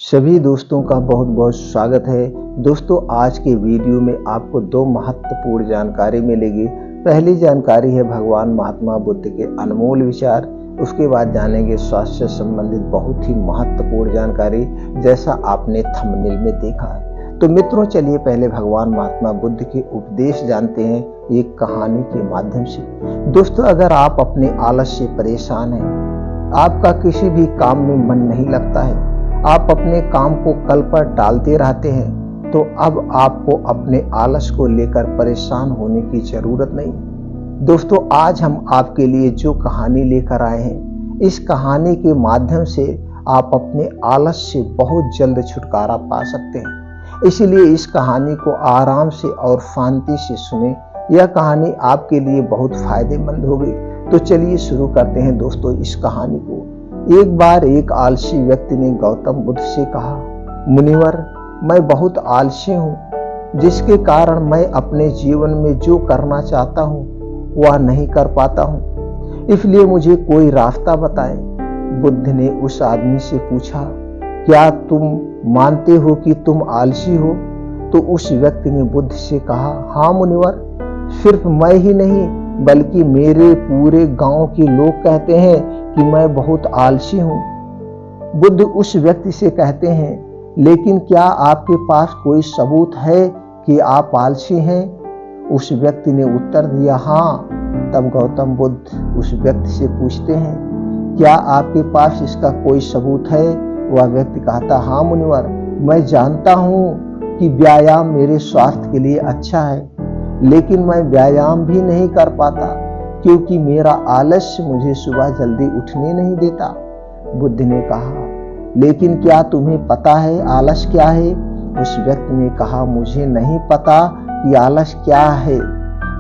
सभी दोस्तों का बहुत बहुत स्वागत है। दोस्तों, आज के वीडियो में आपको दो महत्वपूर्ण जानकारी मिलेगी। पहली जानकारी है भगवान महात्मा बुद्ध के अनमोल विचार। उसके बाद जानेंगे स्वास्थ्य से संबंधित बहुत ही महत्वपूर्ण जानकारी, जैसा आपने थंबनेल में देखा है। तो मित्रों, चलिए पहले भगवान महात्मा बुद्ध के उपदेश जानते हैं एक कहानी के माध्यम से। दोस्तों, अगर आप अपने आलस से परेशान हैं, आपका किसी भी काम में मन नहीं लगता है, आप अपने काम को कल पर टालते रहते हैं, तो अब आपको अपने आलस को लेकर परेशान होने की जरूरत नहीं। दोस्तों, आज हम आपके लिए जो कहानी लेकर आए हैं, इस कहानी के माध्यम से आप अपने आलस से बहुत जल्द छुटकारा पा सकते हैं। इसलिए इस कहानी को आराम से और शांति से सुने। यह कहानी आपके लिए बहुत फायदेमंद होगी। तो चलिए शुरू करते हैं दोस्तों इस कहानी को। एक बार एक आलसी व्यक्ति ने गौतम बुद्ध से कहा, मुनिवर, मैं बहुत आलसी हूँ, जिसके कारण मैं अपने जीवन में जो करना चाहता हूँ वह नहीं कर पाता हूँ। इसलिए मुझे कोई रास्ता बताएं। बुद्ध ने उस आदमी से पूछा, क्या तुम मानते हो कि तुम आलसी हो? तो उस व्यक्ति ने बुद्ध से कहा, हाँ मुनिवर, सिर्फ मैं ही नहीं बल्कि मेरे पूरे गांव के लोग कहते हैं कि मैं बहुत आलसी हूँ। बुद्ध उस व्यक्ति से कहते हैं, लेकिन क्या आपके पास कोई सबूत है कि आप आलसी हैं? उस व्यक्ति ने उत्तर दिया, हाँ। तब गौतम बुद्ध उस व्यक्ति से पूछते हैं, क्या आपके पास इसका कोई सबूत है? वह व्यक्ति कहता, हाँ मुनिवर, मैं जानता हूँ कि व्यायाम मेरे स्वास्थ्य के लिए अच्छा है, लेकिन मैं व्यायाम भी नहीं कर पाता क्योंकि मेरा आलस्य मुझे सुबह जल्दी उठने नहीं देता। बुद्ध ने कहा, लेकिन क्या तुम्हें पता है आलस क्या है? उस व्यक्ति ने कहा, मुझे नहीं पता कि आलस क्या है,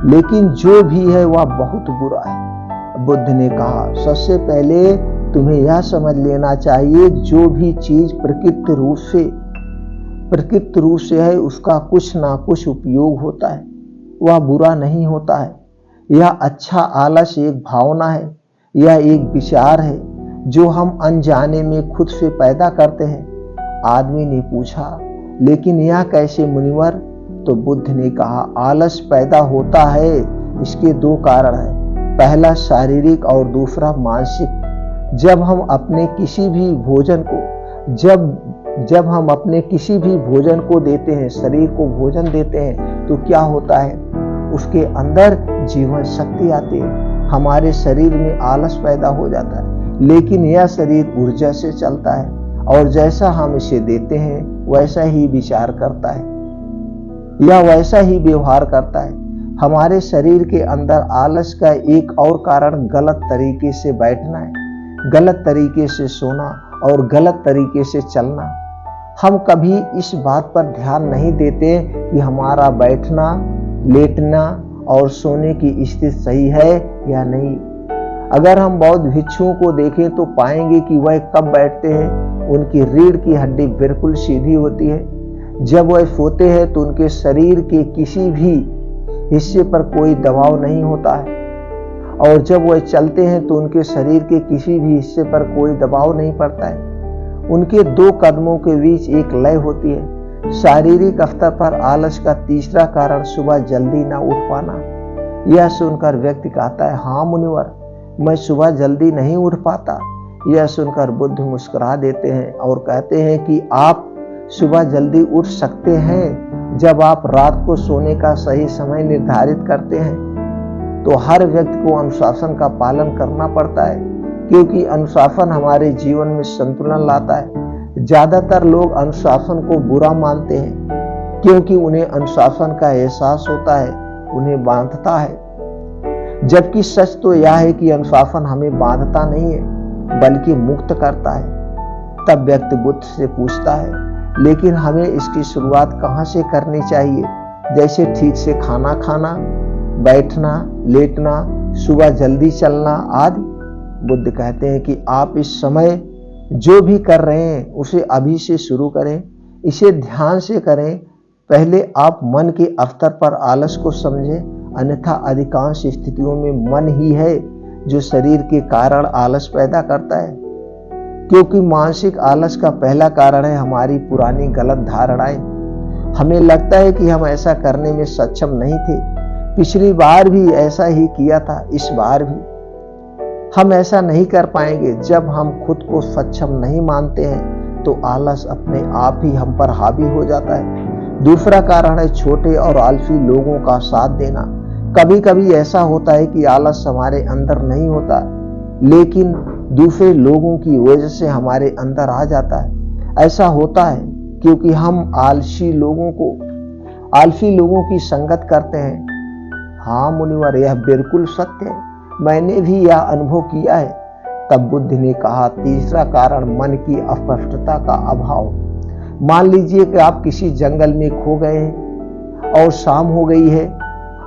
लेकिन जो भी है वह बहुत बुरा है। बुद्ध ने कहा, सबसे पहले तुम्हें यह समझ लेना चाहिए, जो भी चीज प्रकृति रूप से है उसका कुछ ना कुछ उपयोग होता है, वह बुरा नहीं होता है। यह अच्छा आलस एक भावना है, यह एक विचार है जो हम अनजाने में खुद से पैदा करते हैं। आदमी ने पूछा, लेकिन यह कैसे मुनिवर? तो बुद्ध ने कहा, आलस पैदा होता है, इसके दो कारण हैं, पहला शारीरिक और दूसरा मानसिक। जब हम अपने किसी भी भोजन को देते हैं, शरीर को भोजन देते हैं, तो क्या होता है, उसके अंदर जीवन शक्ति आती है, हमारे शरीर में आलस पैदा हो जाता है। लेकिन यह शरीर ऊर्जा से चलता है और जैसा हम इसे देते हैं वैसा ही विचार करता है या वैसा ही व्यवहार करता है। हमारे शरीर के अंदर आलस का एक और कारण गलत तरीके से बैठना है, गलत तरीके से सोना और गलत तरीके से चलना। हम कभी इस बात पर ध्यान नहीं देते कि हमारा बैठना, लेटना और सोने की स्थिति सही है या नहीं। अगर हम बौद्ध भिक्षुओं को देखें तो पाएंगे कि वह कब बैठते हैं, उनकी रीढ़ की हड्डी बिल्कुल सीधी होती है। जब वह सोते हैं तो उनके शरीर के किसी भी हिस्से पर कोई दबाव नहीं होता है, और जब वह चलते हैं तो उनके शरीर के किसी भी हिस्से पर कोई दबाव नहीं पड़ता है। उनके दो कदमों के बीच एक लय होती है। शारीरिक स्तर पर आलस का तीसरा कारण सुबह जल्दी ना उठ पाना। यह सुनकर व्यक्ति कहता है, हाँ मुनिवर, मैं सुबह जल्दी नहीं उठ पाता। यह सुनकर बुद्ध मुस्कुरा देते हैं और कहते हैं कि आप सुबह जल्दी उठ सकते हैं जब आप रात को सोने का सही समय निर्धारित करते हैं। तो हर व्यक्ति को अनुशासन का पालन करना पड़ता है, क्योंकि अनुशासन हमारे जीवन में संतुलन लाता है। ज्यादातर लोग अनुशासन को बुरा मानते हैं, क्योंकि उन्हें अनुशासन का एहसास होता है, उन्हें बांधता है। जबकि सच तो यह है कि अनुशासन हमें बांधता नहीं है बल्कि मुक्त करता है। तब व्यक्ति बुद्ध से पूछता है, लेकिन हमें इसकी शुरुआत कहाँ से करनी चाहिए, जैसे ठीक से खाना खाना, बैठना, लेटना, सुबह जल्दी चलना आदि। बुद्ध कहते हैं कि आप इस समय जो भी कर रहे हैं उसे अभी से शुरू करें, इसे ध्यान से करें। पहले आप मन के स्तर पर आलस को समझें, अन्यथा अधिकांश स्थितियों में मन ही है जो शरीर के कारण आलस पैदा करता है। क्योंकि मानसिक आलस का पहला कारण है हमारी पुरानी गलत धारणाएं। हमें लगता है कि हम ऐसा करने में सक्षम नहीं थे, पिछली बार भी ऐसा ही किया था, इस बार भी हम ऐसा नहीं कर पाएंगे। जब हम खुद को सक्षम नहीं मानते हैं तो आलस अपने आप ही हम पर हावी हो जाता है। दूसरा कारण है छोटे और आलसी लोगों का साथ देना। कभी कभी ऐसा होता है कि आलस हमारे अंदर नहीं होता, लेकिन दूसरे लोगों की वजह से हमारे अंदर आ जाता है। ऐसा होता है क्योंकि हम आलसी लोगों की संगत करते हैं। हाँ मुनिवर, यह बिल्कुल सत्य है, मैंने भी यह अनुभव किया है। तब बुद्ध ने कहा, तीसरा कारण मन की अस्पष्टता का अभाव। मान लीजिए कि आप किसी जंगल में खो गए हैं और शाम हो गई है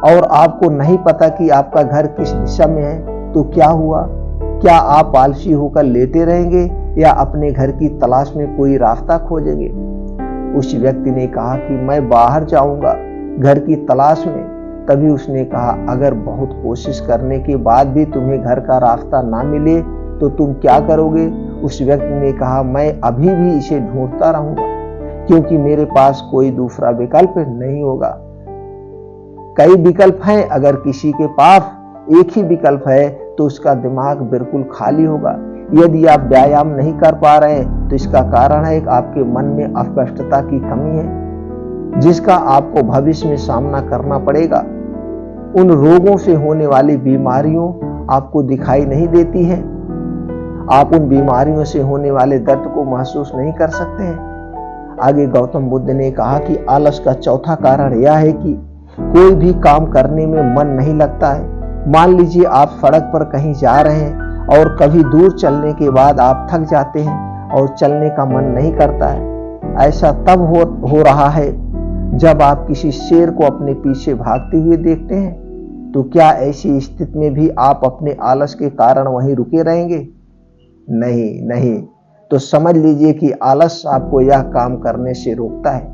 और आपको नहीं पता कि आपका घर किस दिशा में है, तो क्या हुआ? क्या आप आलसी होकर लेटे रहेंगे या अपने घर की तलाश में कोई रास्ता खोजेंगे? उस व्यक्ति ने कहा कि मैं बाहर जाऊंगा घर की तलाश में। तभी उसने कहा, अगर बहुत कोशिश करने के बाद भी तुम्हें घर का रास्ता ना मिले तो तुम क्या करोगे? उस व्यक्ति ने कहा, मैं अभी भी इसे ढूंढता रहूंगा, क्योंकि मेरे पास कोई दूसरा विकल्प नहीं होगा। कई विकल्प हैं, अगर किसी के पास एक ही विकल्प है तो उसका दिमाग बिल्कुल खाली होगा। यदि आप व्यायाम नहीं कर पा रहे हैं तो इसका कारण है कि आपके मन में अस्पष्टता की कमी है, जिसका आपको भविष्य में सामना करना पड़ेगा। उन रोगों से होने वाली बीमारियों आपको दिखाई नहीं देती है, आप उन बीमारियों से होने वाले दर्द को महसूस नहीं कर सकते हैं। आगे गौतम बुद्ध ने कहा कि आलस का चौथा कारण यह है कि कोई भी काम करने में मन नहीं लगता है। मान लीजिए आप सड़क पर कहीं जा रहे हैं और कभी दूर चलने के बाद आप थक जाते हैं और चलने का मन नहीं करता है। ऐसा तब हो रहा है जब आप किसी शेर को अपने पीछे भागते हुए देखते हैं। तो क्या ऐसी स्थिति में भी आप अपने आलस के कारण वहीं रुके रहेंगे? नहीं। तो समझ लीजिए कि आलस आपको यह काम करने से रोकता है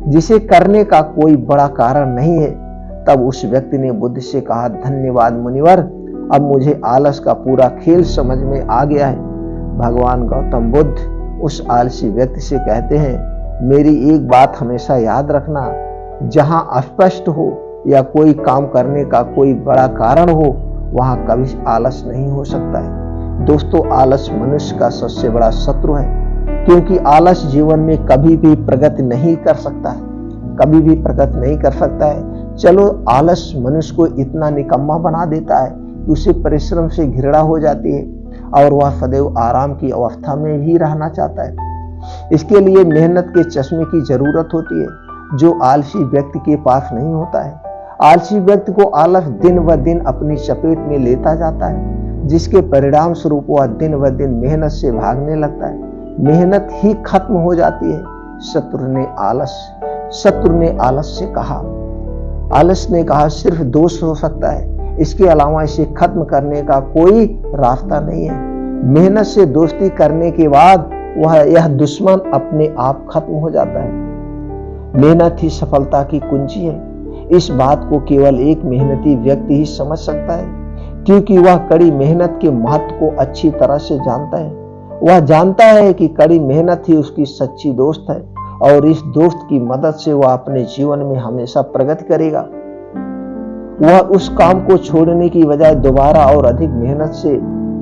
जिसे करने का कोई बड़ा कारण नहीं है। तब उस व्यक्ति ने बुद्ध से कहा, धन्यवाद मुनिवर, अब मुझे आलस का पूरा खेल समझ में आ गया है। भगवान गौतम बुद्ध उस आलसी व्यक्ति से कहते हैं, मेरी एक बात हमेशा याद रखना, जहां अस्पष्ट हो या कोई काम करने का कोई बड़ा कारण हो, वहां कभी आलस नहीं हो सकता है। दोस्तों, आलस मनुष्य का सबसे बड़ा शत्रु है, क्योंकि आलस जीवन में कभी भी प्रगति नहीं कर सकता है। चलो, आलस मनुष्य को इतना निकम्मा बना देता है कि उसे परिश्रम से घृणा हो जाती है और वह सदैव आराम की अवस्था में ही रहना चाहता है। इसके लिए मेहनत के चश्मे की जरूरत होती है, जो आलसी व्यक्ति के पास नहीं होता है। आलसी व्यक्ति को आलस दिन व दिन अपनी चपेट में लेता जाता है, जिसके परिणाम स्वरूप वह दिन व दिन मेहनत से भागने लगता है। मेहनत ही खत्म हो जाती है। शत्रु ने आलस से कहा, सिर्फ दोष हो सकता है, इसके अलावा इसे खत्म करने का कोई रास्ता नहीं है। मेहनत से दोस्ती करने के बाद यह दुश्मन अपने आप खत्म हो जाता है। मेहनत ही सफलता की कुंजी है। इस बात को केवल एक मेहनती व्यक्ति ही समझ सकता है, क्योंकि वह कड़ी मेहनत के महत्व को अच्छी तरह से जानता है। वह जानता है कि कड़ी मेहनत ही उसकी सच्ची दोस्त है और इस दोस्त की मदद से वह अपने जीवन में हमेशा प्रगति करेगा। वह उस काम को छोड़ने की बजाय दोबारा और अधिक मेहनत से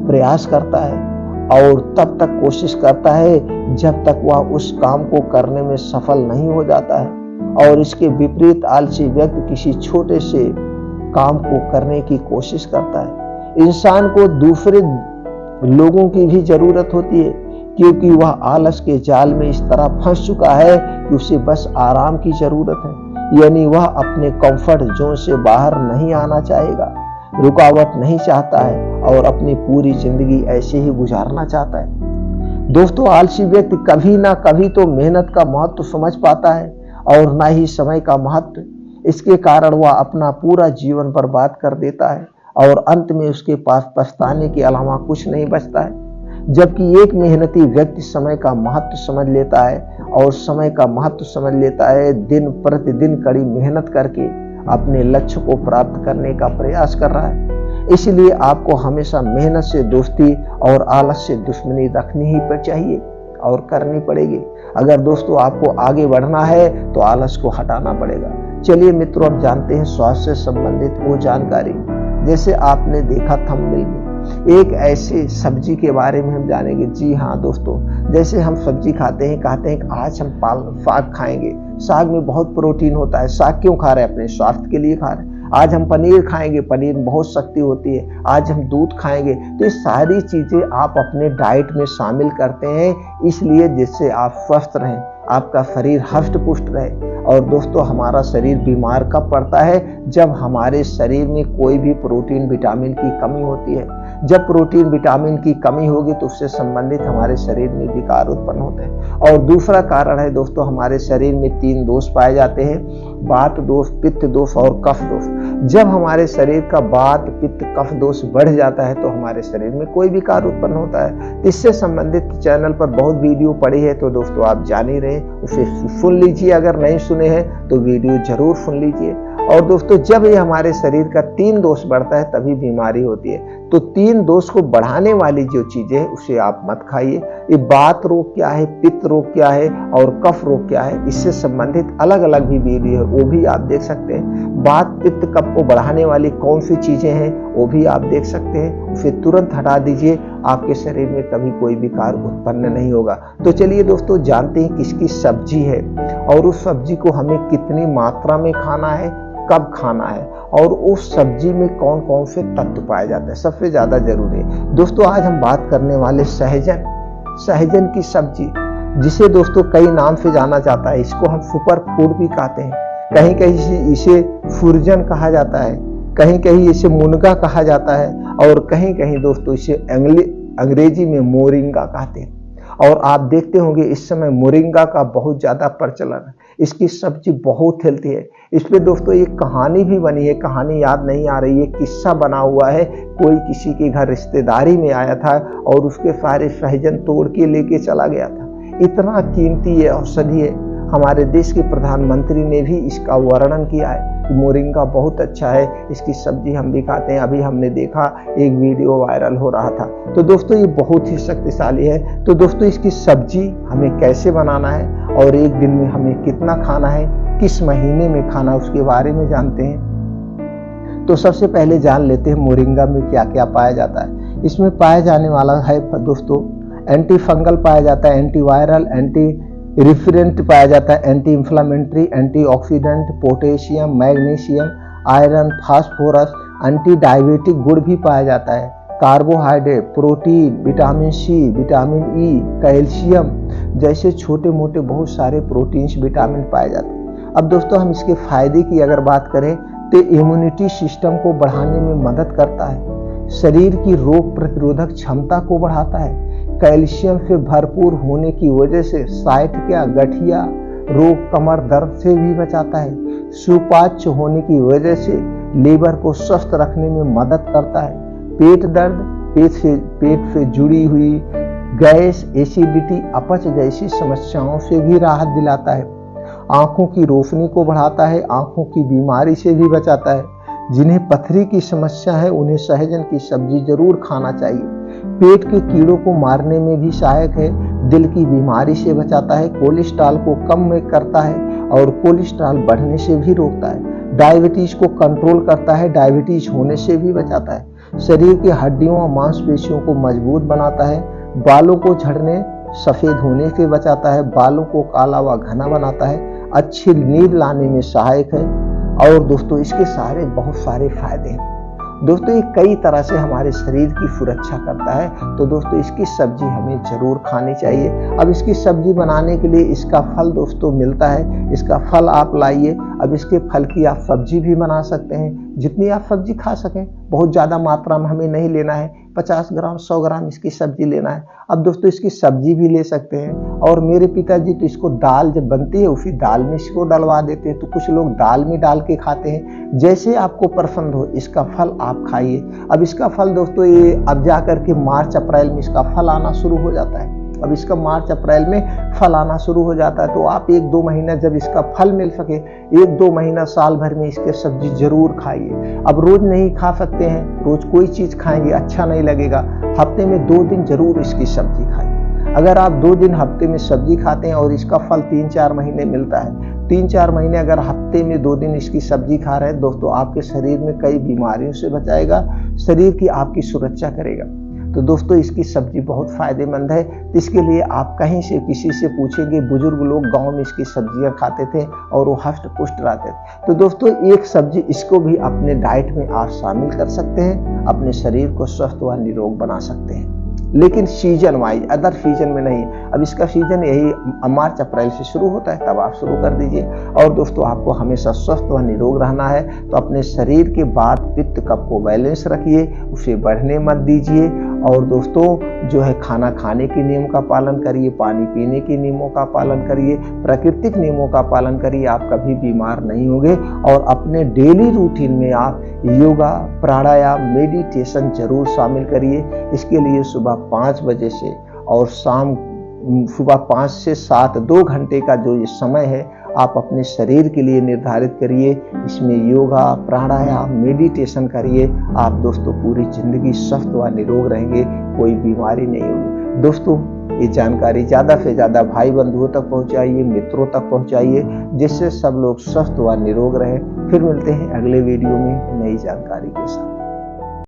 प्रयास करता है और तब तक कोशिश करता है जब तक वह उस काम को करने में सफल नहीं हो जाता है। और इसके विपरीत आलसी व्यक्ति किसी छोटे से काम को करने की कोशिश करता है। इंसान को दूसरे लोगों की भी जरूरत होती है, क्योंकि वह आलस के जाल में इस तरह फंस चुका है कि उसे बस आराम की जरूरत है। यानी वह अपने कंफर्ट जोन से बाहर नहीं आना चाहेगा, रुकावट नहीं चाहता है और अपनी पूरी जिंदगी ऐसे ही गुजारना चाहता है। दोस्तों, आलसी व्यक्ति कभी ना कभी तो मेहनत का महत्व समझ पाता है और ना ही समय का महत्व। इसके कारण वह अपना पूरा जीवन बर्बाद कर देता है और अंत में उसके पास पछताने के अलावा कुछ नहीं बचता है। जबकि एक मेहनती व्यक्ति समय का महत्व समझ लेता है, दिन प्रतिदिन कड़ी मेहनत करके अपने लक्ष्य को प्राप्त करने का प्रयास कर रहा है। इसलिए आपको हमेशा मेहनत से दोस्ती और आलस से दुश्मनी रखनी ही चाहिए और करनी पड़ेगी। अगर दोस्तों आपको आगे बढ़ना है तो आलस को हटाना पड़ेगा। चलिए मित्रों, अब जानते हैं स्वास्थ्य से संबंधित वो जानकारी। जैसे आपने देखा थंबनेल में, एक ऐसे सब्जी के बारे में हम जानेंगे। जी हाँ दोस्तों, जैसे हम सब्जी खाते हैं, कहते हैं कि आज हम साग खाएंगे, साग में बहुत प्रोटीन होता है। साग क्यों खा रहे हैं? अपने स्वास्थ्य के लिए खा रहे हैं। आज हम पनीर खाएंगे, पनीर में बहुत शक्ति होती है। आज हम दूध खाएंगे। तो ये सारी चीजें आप अपने डाइट में शामिल करते हैं, इसलिए जिससे आप स्वस्थ रहें, आपका शरीर हष्ट पुष्ट रहे। और दोस्तों, हमारा शरीर बीमार कब पड़ता है? जब हमारे शरीर में कोई भी प्रोटीन विटामिन की कमी होती है। जब प्रोटीन विटामिन की कमी होगी तो उससे संबंधित हमारे शरीर में विकार उत्पन्न होते हैं। और दूसरा कारण है दोस्तों, हमारे शरीर में 3 दोष पाए जाते हैं: वात दोष, पित्त दोष और कफ दोष। जब हमारे शरीर का वात, पित्त, कफ दोष बढ़ जाता है तो हमारे शरीर में कोई विकार उत्पन्न होता है। इससे संबंधित चैनल पर बहुत वीडियो पड़ी है, तो दोस्तों आप जान ही रहे, उसे सुन लीजिए। अगर नहीं सुने हैं तो वीडियो जरूर सुन लीजिए। और दोस्तों, जब ये हमारे शरीर का 3 दोष बढ़ता है तभी बीमारी होती है। तो 3 दोष को बढ़ाने वाली जो चीजें है उसे आप मत खाइए। ये वात रोग क्या है, पित्त रोग क्या है और कफ रोग क्या है, इससे संबंधित अलग अलग भी वीडियो है, वो भी आप देख सकते हैं। वात, पित्त, कफ को बढ़ाने वाली कौन सी चीजें हैं वो भी आप देख सकते हैं। उसे तुरंत हटा दीजिए, आपके शरीर में कभी कोई विकार उत्पन्न नहीं होगा। तो चलिए दोस्तों, जानते हैं किसकी सब्जी है और उस सब्जी को हमें कितनी मात्रा में खाना है, कब खाना है और उस सब्जी में कौन कौन से तत्व पाए जाते हैं, सबसे ज्यादा जरूरी है। दोस्तों, आज हम बात करने वाले सहजन की सब्जी, जिसे दोस्तों कई नाम से जाना जाता है। इसको हम सुपर फूड भी कहते हैं, कहीं कहीं इसे फुरजन कहा जाता है, कहीं कहीं इसे मुनगा कहा जाता है और कहीं कहीं दोस्तों इसे अंग्रेजी में मोरिंगा कहते हैं। और आप देखते होंगे इस समय मोरिंगा का बहुत ज्यादा प्रचलन है। इसकी सब्जी बहुत हेल्थी है। इस पे दोस्तों एक कहानी भी बनी है, कहानी याद नहीं आ रही है, किस्सा बना हुआ है। कोई किसी के घर रिश्तेदारी में आया था और उसके सारे सहजन तोड़ के लेके चला गया था। इतना कीमती है, औषधि है। हमारे देश के प्रधानमंत्री ने भी इसका वर्णन किया है कि मोरिंगा बहुत अच्छा है, इसकी सब्जी हम भी खाते हैं। अभी हमने देखा एक वीडियो वायरल हो रहा था। तो दोस्तों, ये बहुत ही शक्तिशाली है। तो दोस्तों, इसकी सब्जी हमें कैसे बनाना है और एक दिन में हमें कितना खाना है, किस महीने में खाना, उसके बारे में जानते हैं। तो सबसे पहले जान लेते हैं मोरिंगा में क्या क्या पाया जाता है। इसमें पाया जाने वाला है दोस्तों एंटी फंगल पाया जाता है, एंटी वायरल, एंटी रिफ्रेंट पाया जाता है, anti inflammatory, antioxidant, potassium, magnesium, iron, phosphorus, anti diabetic गुण भी पाया जाता है, carbohydrate, protein, vitamin C, vitamin E, calcium जैसे छोटे मोटे बहुत सारे प्रोटीन्स, विटामिन पाए जाते हैं। अब दोस्तों, हम इसके फायदे की अगर बात करें तो इम्यूनिटी सिस्टम को बढ़ाने में मदद करता है, शरीर की रोग प्रतिरोधक क्षमता को बढ़ाता है, कैल्शियम से भरपूर होने की वजह से साइटिका, गठिया रोग, कमर दर्द से भी बचाता है, सुपाच्य होने की वजह से लीवर को स्वस्थ रखने में मदद करता है, पेट दर्द, पेट से जुड़ी हुई गैस, एसिडिटी, अपच जैसी समस्याओं से भी राहत दिलाता है, आंखों की रोशनी को बढ़ाता है, आंखों की बीमारी से भी बचाता है। जिन्हें पथरी की समस्या है उन्हें सहजन की सब्जी जरूर खाना चाहिए। पेट के कीड़ों को मारने में भी सहायक है, दिल की बीमारी से बचाता है, कोलेस्ट्रॉल को कम में करता है और कोलेस्ट्रॉल बढ़ने से भी रोकता है, डायबिटीज को कंट्रोल करता है, डायबिटीज होने से भी बचाता है, शरीर की हड्डियों और मांसपेशियों को मजबूत बनाता है, बालों को झड़ने, सफेद होने से बचाता है, बालों को काला व घना बनाता है, अच्छी नींद लाने में सहायक है। और दोस्तों, इसके बहुत सारे फायदे हैं। दोस्तों, ये कई तरह से हमारे शरीर की सुरक्षा करता है। तो दोस्तों, इसकी सब्जी हमें जरूर खानी चाहिए। अब इसकी सब्जी बनाने के लिए इसका फल दोस्तों मिलता है, इसका फल आप लाइए। अब इसके फल की आप सब्जी भी बना सकते हैं, जितनी आप सब्जी खा सकें। बहुत ज़्यादा मात्रा में हमें नहीं लेना है, 50 ग्राम 100 ग्राम इसकी सब्जी लेना है। अब दोस्तों, इसकी सब्जी भी ले सकते हैं। और मेरे पिताजी तो इसको दाल जब बनती है उसी दाल में इसको डलवा देते हैं, तो कुछ लोग दाल में डाल के खाते हैं। जैसे आपको पसंद हो, इसका फल आप खाइए। अब इसका फल दोस्तों, ये अब जा करके मार्च अप्रैल में इसका फल आना शुरू हो जाता है। अब इसका मार्च अप्रैल में फल आना शुरू हो जाता है, तो आप 1-2 महीना जब इसका फल मिल सके, 1-2 महीना साल भर में इसके सब्जी जरूर खाइए। अब रोज नहीं खा सकते हैं, रोज कोई चीज खाएंगे अच्छा नहीं लगेगा, हफ्ते में 2 दिन जरूर इसकी सब्जी खाइए। अगर आप 2 दिन हफ्ते में सब्जी खाते हैं और इसका फल 3-4 महीने मिलता है, 3-4 महीने अगर हफ्ते में 2 दिन इसकी सब्जी खा रहे हैं दोस्तों, आपके शरीर में कई बीमारियों से बचाएगा, शरीर की आपकी सुरक्षा करेगा। तो दोस्तों इसकी सब्जी बहुत फायदेमंद है। इसके लिए आप कहीं से किसी से पूछेंगे, बुजुर्ग लोग गांव में इसकी सब्जियां खाते थे और वो हष्ट पुष्ट रहते थे। तो दोस्तों एक सब्जी इसको भी अपने डाइट में आप शामिल कर सकते हैं, अपने शरीर को स्वस्थ व निरोग बना सकते हैं, लेकिन सीजन वाइज, अदर सीजन में नहीं। अब इसका सीजन यही मार्च अप्रैल से शुरू होता है, तब आप शुरू कर दीजिए। और दोस्तों आपको हमेशा स्वस्थ व निरोग रहना है, तो अपने शरीर के बाद पित्त कफ को बैलेंस रखिए, उसे बढ़ने मत दीजिए। और दोस्तों जो है खाना खाने के नियम का पालन करिए, पानी पीने के नियमों का पालन करिए, प्राकृतिक नियमों का पालन करिए, आप कभी बीमार नहीं होंगे। और अपने डेली रूटीन में आप योगा, प्राणायाम, मेडिटेशन जरूर शामिल करिए। इसके लिए सुबह 5 बजे से और शाम सुबह 5 से 7 2 घंटे का जो ये समय है आप अपने शरीर के लिए निर्धारित करिए। इसमें योगा, प्राणायाम, मेडिटेशन करिए। आप दोस्तों पूरी जिंदगी स्वस्थ व निरोग रहेंगे, कोई बीमारी नहीं होगी। दोस्तों ये जानकारी ज़्यादा से ज़्यादा भाई बंधुओं तक पहुंचाइए, मित्रों तक पहुंचाइए, जिससे सब लोग स्वस्थ व निरोग रहें। फिर मिलते हैं अगले वीडियो में नई जानकारी के साथ।